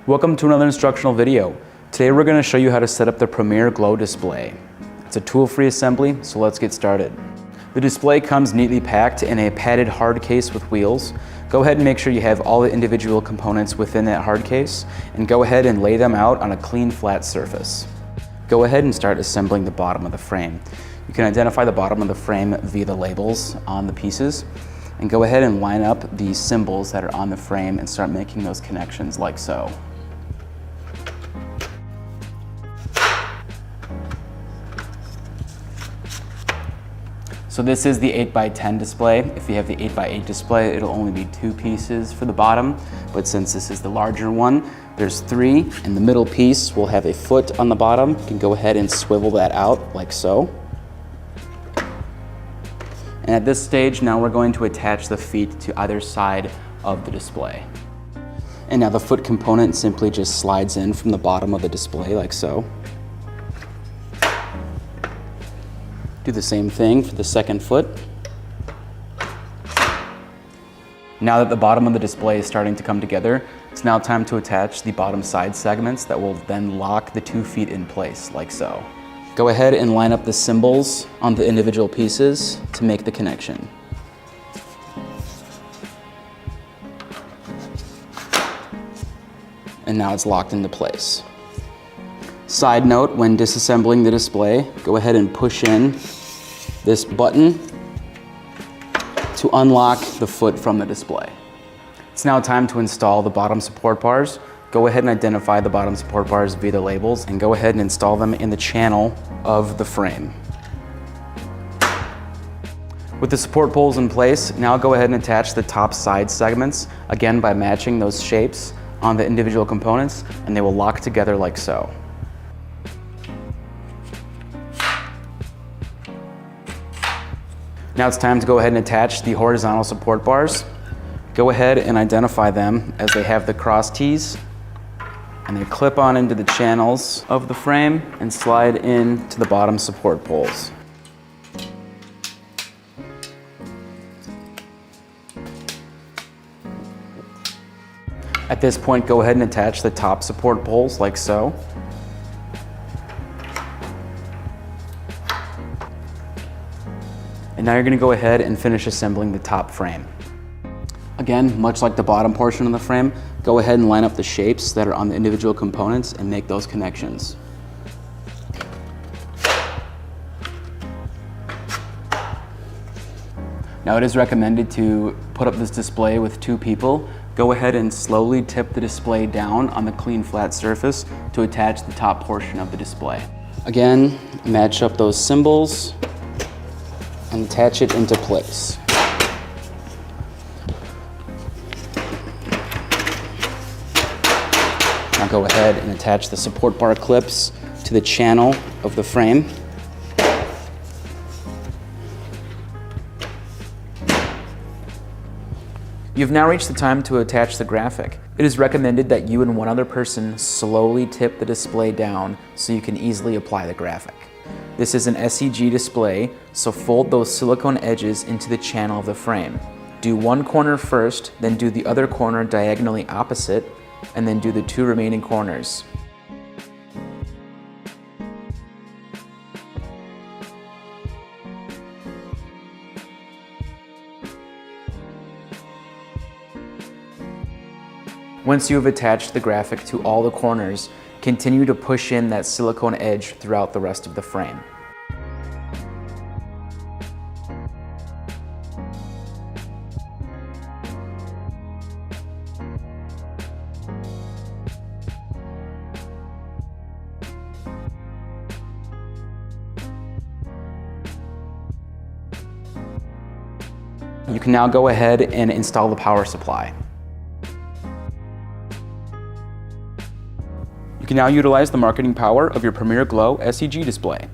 Welcome to another instructional video. Today we're going to show you how to set up the Premier Glow display. It's a tool-free assembly, so let's get started. The display comes neatly packed in a padded hard case with wheels. Go ahead and make sure you have all the individual components within that hard case, and go ahead and lay them out on a clean flat surface. Go ahead and start assembling the bottom of the frame. You can identify the bottom of the frame via the labels on the pieces, and go ahead and line up the symbols that are on the frame and start making those connections like so. So this is the 8x10 display. If you have the 8x8 display, it'll only be 2 pieces for the bottom, but since this is the larger one, there's 3, and the middle piece will have a foot on the bottom. You can go ahead and swivel that out like so. And at this stage, now we're going to attach the feet to either side of the display. And now the foot component simply just slides in from the bottom of the display like so. Do the same thing for the second foot. Now that the bottom of the display is starting to come together, it's now time to attach the bottom side segments that will then lock the 2 feet in place, like so. Go ahead and line up the symbols on the individual pieces to make the connection. And now it's locked into place. Side note, when disassembling the display, go ahead and push in this button to unlock the foot from the display. It's now time to install the bottom support bars. Go ahead and identify the bottom support bars via the labels and go ahead and install them in the channel of the frame. With the support poles in place, now go ahead and attach the top side segments, again by matching those shapes on the individual components, and they will lock together like so. Now it's time to go ahead and attach the horizontal support bars. Go ahead and identify them as they have the cross tees, and they clip on into the channels of the frame and slide in to the bottom support poles. At this point, go ahead and attach the top support poles like so. And now you're going to go ahead and finish assembling the top frame. Again, much like the bottom portion of the frame, go ahead and line up the shapes that are on the individual components and make those connections. Now it is recommended to put up this display with 2 people. Go ahead and slowly tip the display down on the clean flat surface to attach the top portion of the display. Again, match up those symbols and attach it into place. Now go ahead and attach the support bar clips to the channel of the frame. You've now reached the time to attach the graphic. It is recommended that you and one other person slowly tip the display down so you can easily apply the graphic. This is an SEG display, so fold those silicone edges into the channel of the frame. Do one corner first, then do the other corner diagonally opposite, and then do the 2 remaining corners. Once you have attached the graphic to all the corners, continue to push in that silicone edge throughout the rest of the frame. You can now go ahead and install the power supply. You can now utilize the marketing power of your Premier Glow SEG display.